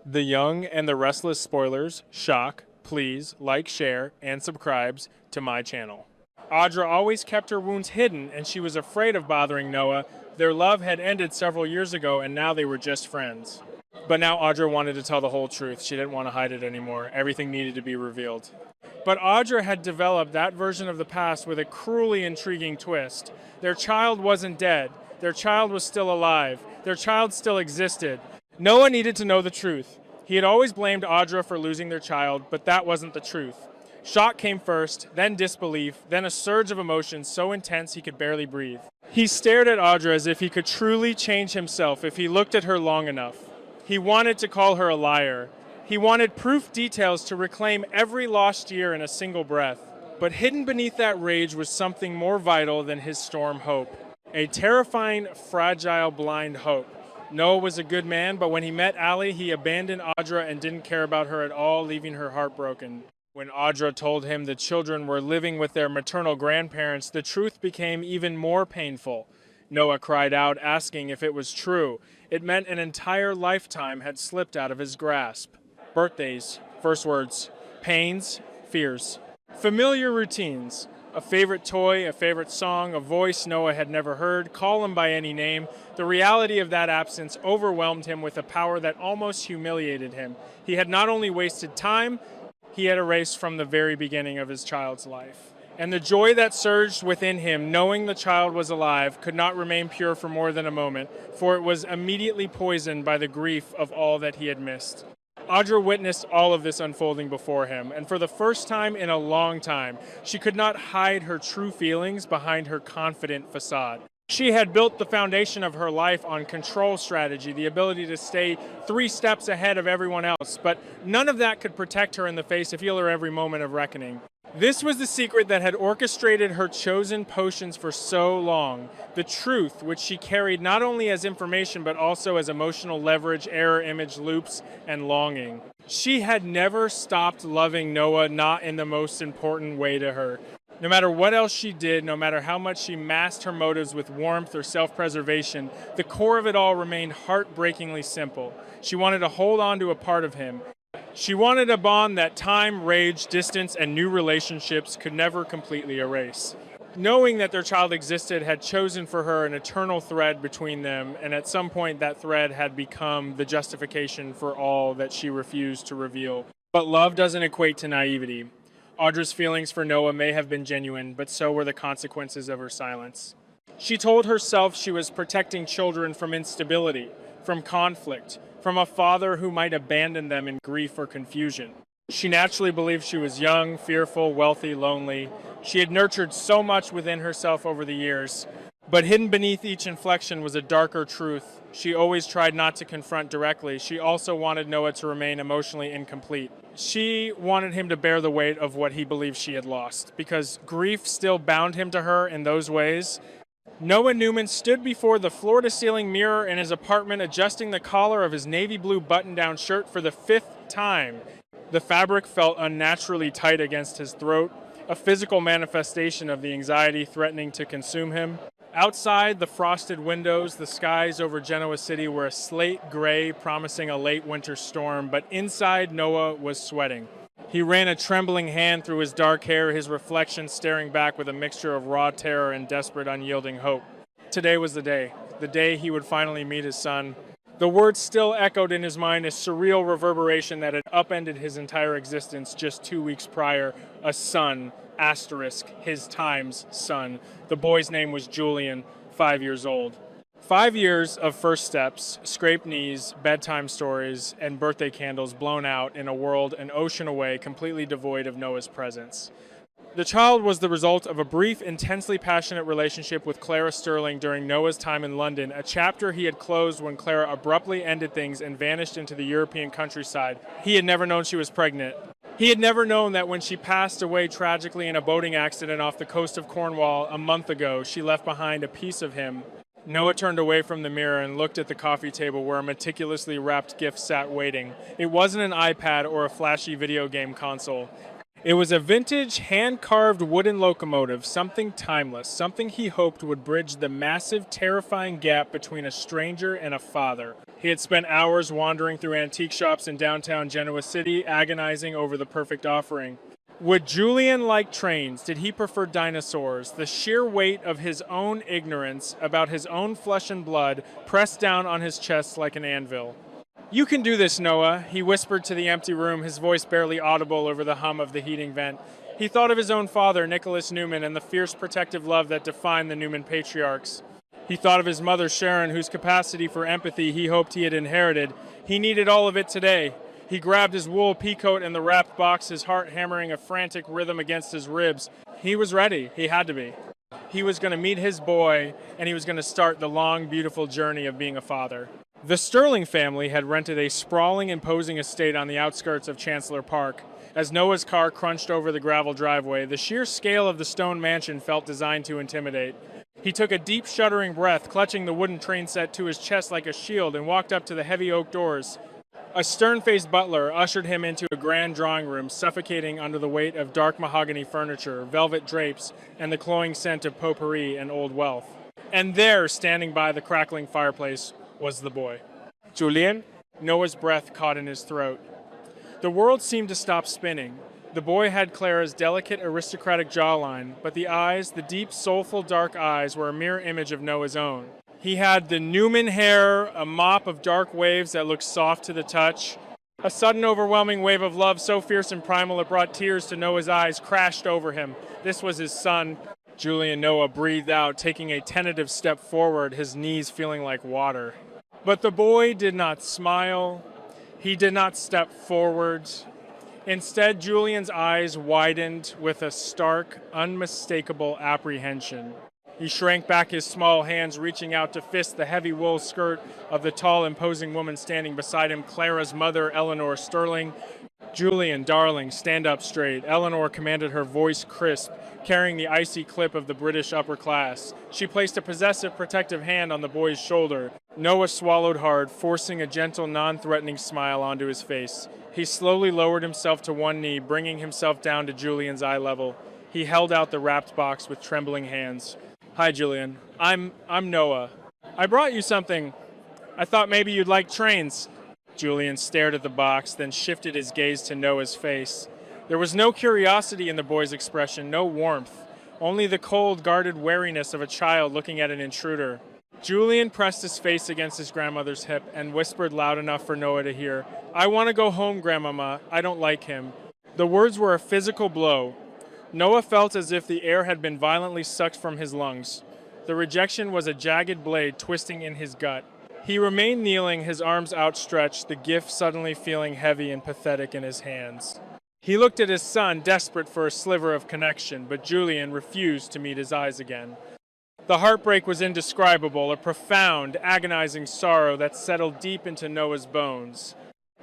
The Young and the Restless spoilers, shock, please like, share, and subscribes to my channel. Audra always kept her wounds hidden and she was afraid of bothering Noah. Their love had ended several years ago and now they were just friends. But now Audra wanted to tell the whole truth. She didn't want to hide it anymore. Everything needed to be revealed. But Audra had developed that version of the past with a cruelly intriguing twist. Their child wasn't dead. Their child was still alive. Their child still existed. Noah needed to know the truth. He had always blamed Audra for losing their child, but that wasn't the truth. Shock came first, then disbelief, then a surge of emotion so intense he could barely breathe. He stared at Audra as if he could truly change himself if he looked at her long enough. He wanted to call her a liar. He wanted proof details to reclaim every lost year in a single breath. But hidden beneath that rage was something more vital than his storm hope. A terrifying, fragile, blind hope. Noah was a good man, but when he met Allie, he abandoned Audra and didn't care about her at all, leaving her heartbroken. When Audra told him the children were living with their maternal grandparents, the truth became even more painful. Noah cried out, asking if it was true. It meant an entire lifetime had slipped out of his grasp. Birthdays, first words, pains, fears. Familiar routines. A favorite toy, a favorite song, a voice Noah had never heard, call him by any name. The reality of that absence overwhelmed him with a power that almost humiliated him. He had not only wasted time, he had erased from the very beginning of his child's life. And the joy that surged within him, knowing the child was alive, could not remain pure for more than a moment, for it was immediately poisoned by the grief of all that he had missed. Audra witnessed all of this unfolding before him, and for the first time in a long time, she could not hide her true feelings behind her confident facade. She had built the foundation of her life on control strategy, the ability to stay 3 steps ahead of everyone else, but none of that could protect her in the face of healer every moment of reckoning. This was the secret that had orchestrated her chosen potions for so long. The truth, which she carried not only as information but also as emotional leverage, error image loops, and longing. She had never stopped loving Noah, not in the most important way to her. No matter what else she did, no matter how much she masked her motives with warmth or self-preservation, the core of it all remained heartbreakingly simple. She wanted to hold on to a part of him. She wanted a bond that time, rage, distance, and new relationships could never completely erase. Knowing that their child existed had chosen for her an eternal thread between them, and at some point that thread had become the justification for all that she refused to reveal. But love doesn't equate to naivety. Audra's feelings for Noah may have been genuine, but so were the consequences of her silence. She told herself she was protecting children from instability, from conflict, from a father who might abandon them in grief or confusion. She naturally believed she was young, fearful, wealthy, lonely. She had nurtured so much within herself over the years, but hidden beneath each inflection was a darker truth she always tried not to confront directly. She also wanted Noah to remain emotionally incomplete. She wanted him to bear the weight of what he believed she had lost, because grief still bound him to her in those ways. Noah Newman stood before the floor-to-ceiling mirror in his apartment, adjusting the collar of his navy blue button-down shirt for the 5th time. The fabric felt unnaturally tight against his throat, a physical manifestation of the anxiety threatening to consume him. Outside, the frosted windows, the skies over Genoa City were a slate gray, promising a late winter storm, but inside, Noah was sweating. He ran a trembling hand through his dark hair, his reflection staring back with a mixture of raw terror and desperate, unyielding hope. Today was the day he would finally meet his son. The words still echoed in his mind, a surreal reverberation that had upended his entire existence just 2 weeks prior. A son, asterisk, his time's son. The boy's name was Julian, 5 years old. 5 years of first steps, scraped knees, bedtime stories, and birthday candles blown out in a world an ocean away, completely devoid of Noah's presence. The child was the result of a brief, intensely passionate relationship with Clara Sterling during Noah's time in London, a chapter he had closed when Clara abruptly ended things and vanished into the European countryside. He had never known she was pregnant. He had never known that when she passed away tragically in a boating accident off the coast of Cornwall a month ago, she left behind a piece of him. Noah turned away from the mirror and looked at the coffee table where a meticulously wrapped gift sat waiting. It wasn't an iPad or a flashy video game console. It was a vintage, hand-carved wooden locomotive, something timeless, something he hoped would bridge the massive, terrifying gap between a stranger and a father. He had spent hours wandering through antique shops in downtown Genoa City, agonizing over the perfect offering. Would Julian like trains? Did he prefer dinosaurs? The sheer weight of his own ignorance about his own flesh and blood pressed down on his chest like an anvil. "You can do this, Noah," he whispered to the empty room, his voice barely audible over the hum of the heating vent. He thought of his own father, Nicholas Newman, and the fierce protective love that defined the Newman patriarchs. He thought of his mother, Sharon, whose capacity for empathy he hoped he had inherited. He needed all of it today. He grabbed his wool peacoat and the wrapped box, his heart hammering a frantic rhythm against his ribs. He was ready. He had to be. He was going to meet his boy, and he was going to start the long, beautiful journey of being a father. The Sterling family had rented a sprawling, imposing estate on the outskirts of Chancellor Park. As Noah's car crunched over the gravel driveway, the sheer scale of the stone mansion felt designed to intimidate. He took a deep, shuddering breath, clutching the wooden train set to his chest like a shield, and walked up to the heavy oak doors. A stern-faced butler ushered him into a grand drawing room, suffocating under the weight of dark mahogany furniture, velvet drapes, and the cloying scent of potpourri and old wealth. And there, standing by the crackling fireplace, was the boy. "Julian?" Noah's breath caught in his throat. The world seemed to stop spinning. The boy had Clara's delicate, aristocratic jawline, but the eyes, the deep, soulful, dark eyes, were a mirror image of Noah's own. He had the Newman hair, a mop of dark waves that looked soft to the touch. A sudden, overwhelming wave of love so fierce and primal it brought tears to Noah's eyes crashed over him. This was his son. Julian Noah breathed out, taking a tentative step forward, his knees feeling like water. But the boy did not smile. He did not step forward. Instead, Julian's eyes widened with a stark, unmistakable apprehension. He shrank back, his small hands reaching out to fist the heavy wool skirt of the tall, imposing woman standing beside him, Clara's mother, Eleanor Sterling. "Julian, darling, stand up straight." Eleanor commanded, her voice crisp, carrying the icy clip of the British upper class. She placed a possessive, protective hand on the boy's shoulder. Noah swallowed hard, forcing a gentle, non-threatening smile onto his face. He slowly lowered himself to one knee, bringing himself down to Julian's eye level. He held out the wrapped box with trembling hands. "Hi, Julian. I'm Noah. I brought you something. I thought maybe you'd like trains." Julian stared at the box, then shifted his gaze to Noah's face. There was no curiosity in the boy's expression, no warmth, only the cold, guarded wariness of a child looking at an intruder. Julian pressed his face against his grandmother's hip and whispered loud enough for Noah to hear, "I want to go home, Grandmama. I don't like him." The words were a physical blow. Noah felt as if the air had been violently sucked from his lungs. The rejection was a jagged blade twisting in his gut. He remained kneeling, his arms outstretched, the gift suddenly feeling heavy and pathetic in his hands. He looked at his son, desperate for a sliver of connection, but Julian refused to meet his eyes again. The heartbreak was indescribable, a profound, agonizing sorrow that settled deep into Noah's bones.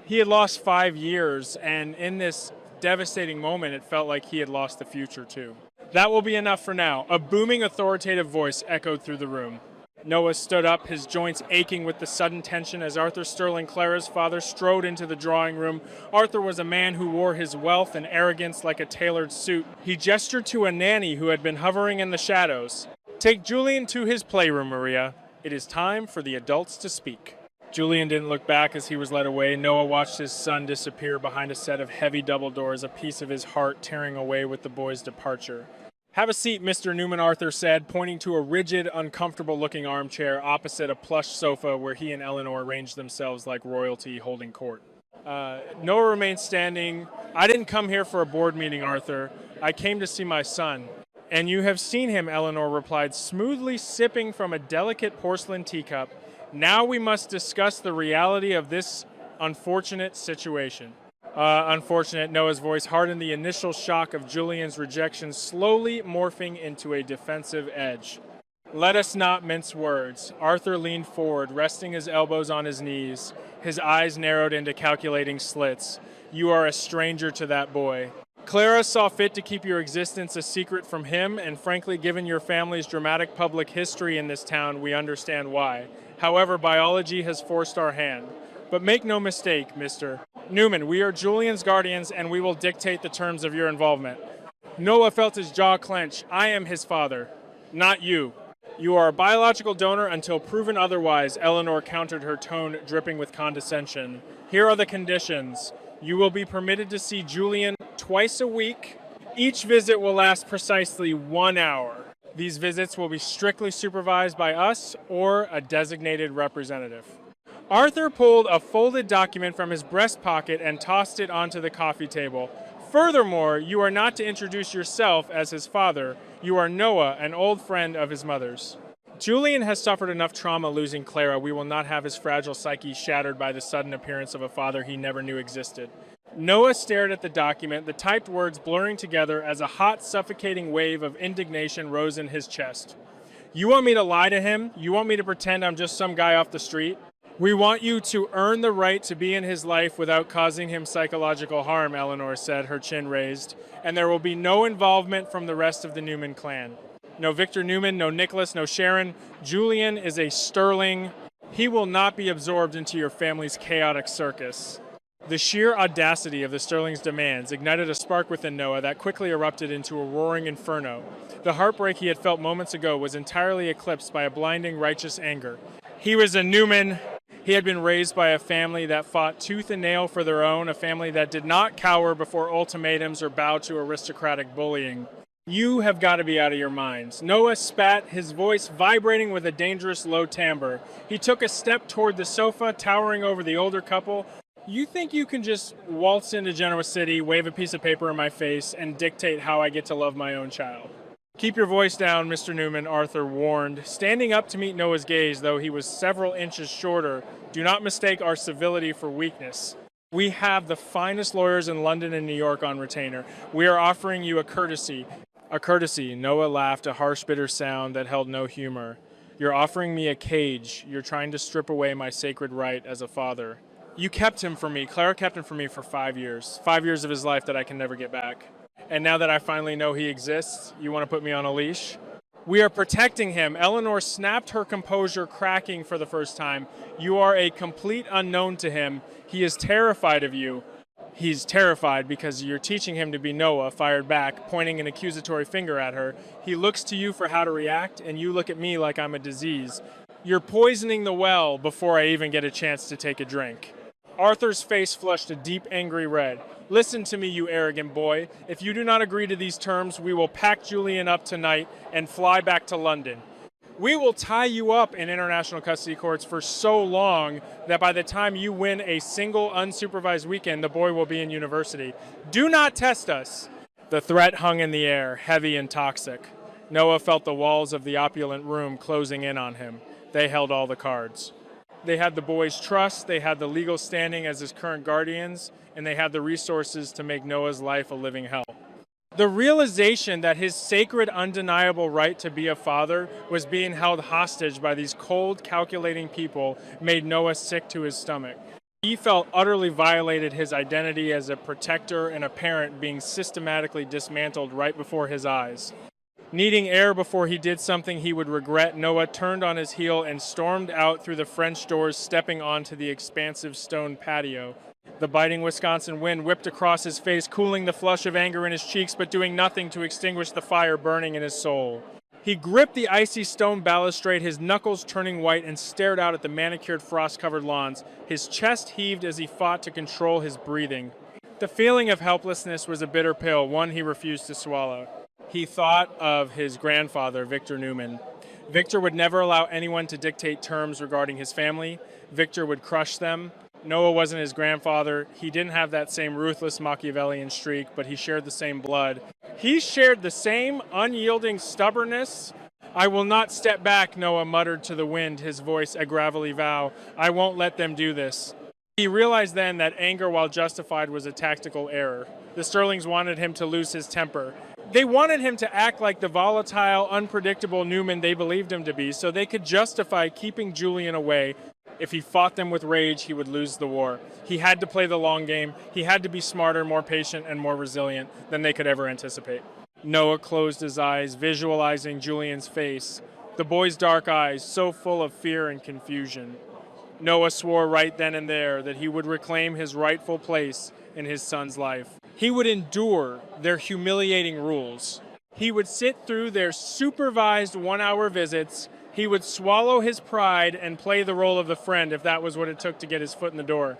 He had lost 5 years, and in this devastating moment, it felt like he had lost the future, too. "That will be enough for now," a booming, authoritative voice echoed through the room. Noah stood up, his joints aching with the sudden tension as Arthur Sterling, Clara's father, strode into the drawing room. Arthur was a man who wore his wealth and arrogance like a tailored suit. He gestured to a nanny who had been hovering in the shadows. "Take Julian to his playroom, Maria. It is time for the adults to speak." Julian didn't look back as he was led away. Noah watched his son disappear behind a set of heavy double doors, a piece of his heart tearing away with the boy's departure. "Have a seat, Mr. Newman," Arthur said, pointing to a rigid, uncomfortable-looking armchair opposite a plush sofa where he and Eleanor arranged themselves like royalty holding court. Noah remained standing. "I didn't come here for a board meeting, Arthur. I came to see my son." "And you have seen him," Eleanor replied, smoothly sipping from a delicate porcelain teacup. "Now we must discuss the reality of this unfortunate situation." Unfortunate, Noah's voice hardened, the initial shock of Julian's rejection slowly morphing into a defensive edge. "Let us not mince words." Arthur leaned forward, resting his elbows on his knees. His eyes narrowed into calculating slits. "You are a stranger to that boy. Clara saw fit to keep your existence a secret from him, and frankly, given your family's dramatic public history in this town, we understand why. However, biology has forced our hand. But make no mistake, mister. Newman, we are Julian's guardians and we will dictate the terms of your involvement. Noah felt his jaw clench. I am his father, not you. You are a biological donor until proven otherwise, Eleanor countered, her tone dripping with condescension. Here are the conditions. You will be permitted to see Julian twice a week. Each visit will last precisely 1 hour. These visits will be strictly supervised by us or a designated representative. Arthur pulled a folded document from his breast pocket and tossed it onto the coffee table. Furthermore, you are not to introduce yourself as his father. You are Noah, an old friend of his mother's. Julian has suffered enough trauma losing Clara. We will not have his fragile psyche shattered by the sudden appearance of a father he never knew existed. Noah stared at the document, the typed words blurring together as a hot, suffocating wave of indignation rose in his chest. You want me to lie to him? You want me to pretend I'm just some guy off the street? We want you to earn the right to be in his life without causing him psychological harm, Eleanor said, her chin raised. And there will be no involvement from the rest of the Newman clan. No Victor Newman, no Nicholas, no Sharon. Julian is a sterling. He will not be absorbed into your family's chaotic circus. The sheer audacity of the Sterling's demands ignited a spark within Noah that quickly erupted into a roaring inferno. The heartbreak he had felt moments ago was entirely eclipsed by a blinding, righteous anger. He was a Newman. He had been raised by a family that fought tooth and nail for their own, a family that did not cower before ultimatums or bow to aristocratic bullying. You have got to be out of your minds. Noah spat, his voice vibrating with a dangerous low timbre. He took a step toward the sofa, towering over the older couple. You think you can just waltz into Genoa City, wave a piece of paper in my face, and dictate how I get to love my own child? Keep your voice down, Mr. Newman, Arthur warned, standing up to meet Noah's gaze, though he was several inches shorter. Do not mistake our civility for weakness. We have the finest lawyers in London and New York on retainer. We are offering you a courtesy. A courtesy, Noah laughed, a harsh, bitter sound that held no humor. You're offering me a cage. You're trying to strip away my sacred right as a father. You kept him from me. Clara kept him from me for 5 years. 5 years of his life that I can never get back. And now that I finally know he exists, you want to put me on a leash? We are protecting him. Eleanor snapped, her composure cracking for the first time. You are a complete unknown to him. He is terrified of you. He's terrified because you're teaching him to be Noah, fired back, pointing an accusatory finger at her. He looks to you for how to react, and you look at me like I'm a disease. You're poisoning the well before I even get a chance to take a drink. Arthur's face flushed a deep, angry red. Listen to me, you arrogant boy. If you do not agree to these terms, we will pack Julian up tonight and fly back to London. We will tie you up in international custody courts for so long that by the time you win a single unsupervised weekend, the boy will be in university. Do not test us. The threat hung in the air, heavy and toxic. Noah felt the walls of the opulent room closing in on him. They held all the cards. They had the boy's trust, they had the legal standing as his current guardians, and they had the resources to make Noah's life a living hell. The realization that his sacred, undeniable right to be a father was being held hostage by these cold, calculating people made Noah sick to his stomach. He felt utterly violated, his identity as a protector and a parent being systematically dismantled right before his eyes. Needing air before he did something he would regret, Noah turned on his heel and stormed out through the French doors, stepping onto the expansive stone patio. The biting Wisconsin wind whipped across his face, cooling the flush of anger in his cheeks, but doing nothing to extinguish the fire burning in his soul. He gripped the icy stone balustrade, his knuckles turning white, and stared out at the manicured, frost-covered lawns. His chest heaved as he fought to control his breathing. The feeling of helplessness was a bitter pill, one he refused to swallow. He thought of his grandfather, Victor Newman. Victor would never allow anyone to dictate terms regarding his family. Victor would crush them. Noah wasn't his grandfather. He didn't have that same ruthless Machiavellian streak, but he shared the same blood. He shared the same unyielding stubbornness. I will not step back, Noah muttered to the wind, his voice a gravelly vow. I won't let them do this. He realized then that anger, while justified, was a tactical error. The Sterlings wanted him to lose his temper. They wanted him to act like the volatile, unpredictable Newman they believed him to be, so they could justify keeping Julian away. If he fought them with rage, he would lose the war. He had to play the long game. He had to be smarter, more patient, and more resilient than they could ever anticipate. Noah closed his eyes, visualizing Julian's face, the boy's dark eyes, so full of fear and confusion. Noah swore right then and there that he would reclaim his rightful place in his son's life. He would endure their humiliating rules. He would sit through their supervised 1-hour visits. He would swallow his pride and play the role of the friend if that was what it took to get his foot in the door.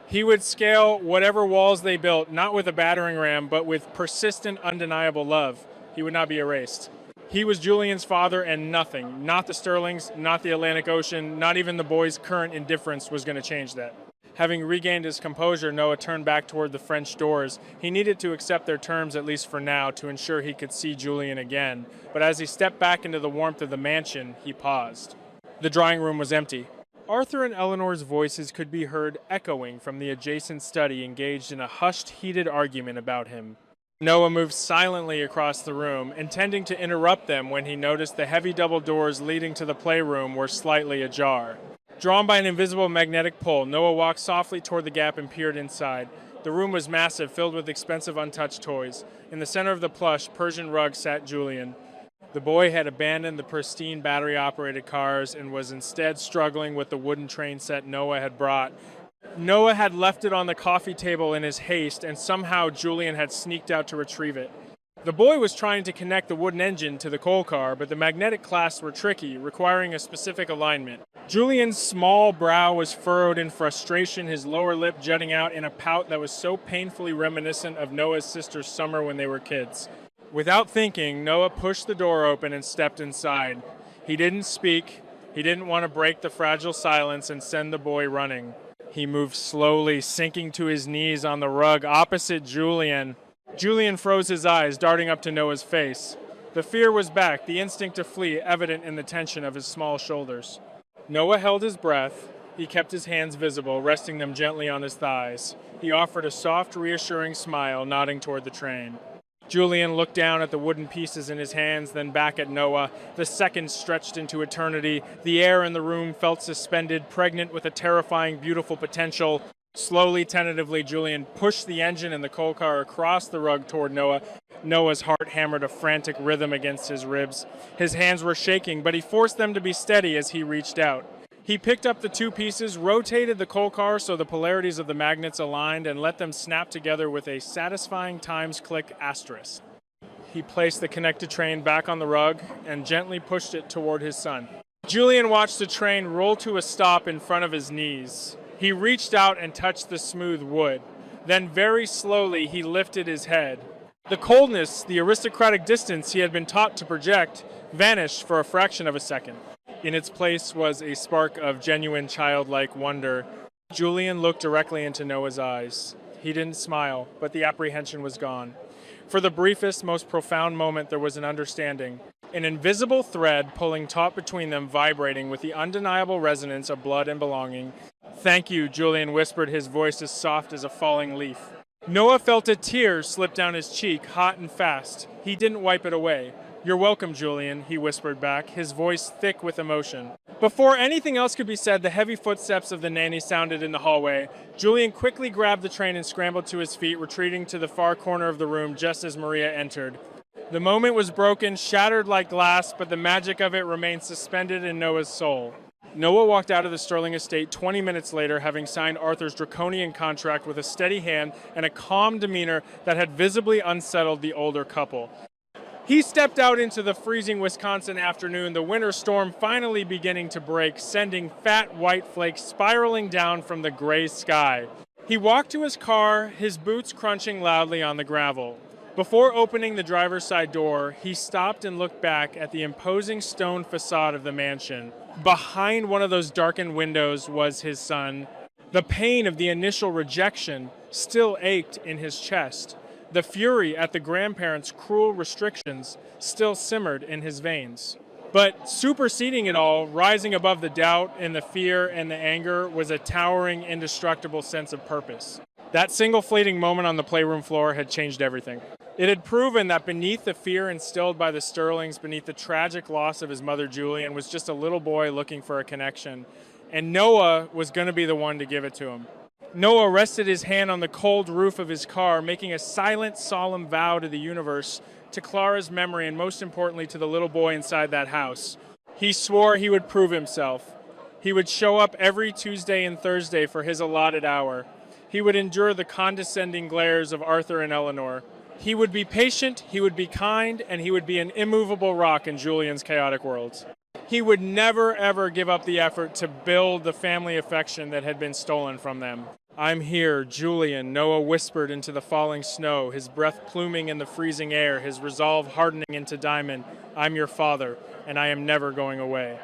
He would scale whatever walls they built, not with a battering ram, but with persistent, undeniable love. He would not be erased. He was Julian's father, and nothing, not the Sterlings, not the Atlantic Ocean, not even the boy's current indifference was going to change that. Having regained his composure, Noah turned back toward the French doors. He needed to accept their terms, at least for now, to ensure he could see Julian again. But as he stepped back into the warmth of the mansion, he paused. The drawing room was empty. Arthur and Eleanor's voices could be heard echoing from the adjacent study, engaged in a hushed, heated argument about him. Noah moved silently across the room, intending to interrupt them when he noticed the heavy double doors leading to the playroom were slightly ajar. Drawn by an invisible magnetic pull, Noah walked softly toward the gap and peered inside. The room was massive, filled with expensive untouched toys. In the center of the plush Persian rug sat Julian. The boy had abandoned the pristine battery-operated cars and was instead struggling with the wooden train set Noah had brought. Noah had left it on the coffee table in his haste, and somehow Julian had sneaked out to retrieve it. The boy was trying to connect the wooden engine to the coal car, but the magnetic clasps were tricky, requiring a specific alignment. Julian's small brow was furrowed in frustration, his lower lip jutting out in a pout that was so painfully reminiscent of Noah's sister's summer when they were kids. Without thinking, Noah pushed the door open and stepped inside. He didn't speak. He didn't want to break the fragile silence and send the boy running. He moved slowly, sinking to his knees on the rug opposite Julian. Julian froze his eyes, darting up to Noah's face. The fear was back, the instinct to flee evident in the tension of his small shoulders. Noah held his breath. He kept his hands visible, resting them gently on his thighs. He offered a soft, reassuring smile, nodding toward the train. Julian looked down at the wooden pieces in his hands, then back at Noah. The seconds stretched into eternity. The air in the room felt suspended, pregnant with a terrifying, beautiful potential. Slowly, tentatively, Julian pushed the engine and the coal car across the rug toward Noah. Noah's heart hammered a frantic rhythm against his ribs. His hands were shaking, but he forced them to be steady as he reached out. He picked up the two pieces, rotated the coal car so the polarities of the magnets aligned, and let them snap together with a satisfying times-click asterisk. He placed the connected train back on the rug and gently pushed it toward his son. Julian watched the train roll to a stop in front of his knees. He reached out and touched the smooth wood. Then very slowly he lifted his head. The coldness, the aristocratic distance he had been taught to project, vanished for a fraction of a second. In its place was a spark of genuine childlike wonder. Julian looked directly into Noah's eyes. He didn't smile, but the apprehension was gone. For the briefest, most profound moment, there was an understanding. An invisible thread pulling taut between them, vibrating with the undeniable resonance of blood and belonging. "Thank you," Julian whispered, his voice as soft as a falling leaf. Noah felt a tear slip down his cheek, hot and fast. He didn't wipe it away. "You're welcome, Julian," he whispered back, his voice thick with emotion. Before anything else could be said, the heavy footsteps of the nanny sounded in the hallway. Julian quickly grabbed the train and scrambled to his feet, retreating to the far corner of the room just as Maria entered. The moment was broken, shattered like glass, but the magic of it remained suspended in Noah's soul. Noah walked out of the Sterling estate 20 minutes later, having signed Arthur's draconian contract with a steady hand and a calm demeanor that had visibly unsettled the older couple. He stepped out into the freezing Wisconsin afternoon, the winter storm finally beginning to break, sending fat white flakes spiraling down from the gray sky. He walked to his car, his boots crunching loudly on the gravel. Before opening the driver's side door, he stopped and looked back at the imposing stone facade of the mansion. Behind one of those darkened windows was his son. The pain of the initial rejection still ached in his chest. The fury at the grandparents' cruel restrictions still simmered in his veins. But superseding it all, rising above the doubt and the fear and the anger, was a towering, indestructible sense of purpose. That single fleeting moment on the playroom floor had changed everything. It had proven that beneath the fear instilled by the Sterlings, beneath the tragic loss of his mother Julian, was just a little boy looking for a connection. And Noah was going to be the one to give it to him. Noah rested his hand on the cold roof of his car, making a silent, solemn vow to the universe, to Clara's memory, and most importantly to the little boy inside that house. He swore he would prove himself. He would show up every Tuesday and Thursday for his allotted hour. He would endure the condescending glares of Arthur and Eleanor. He would be patient, he would be kind, and he would be an immovable rock in Julian's chaotic worlds. He would never, ever give up the effort to build the family affection that had been stolen from them. "I'm here, Julian," Noah whispered into the falling snow, his breath pluming in the freezing air, his resolve hardening into diamond. "I'm your father, and I am never going away."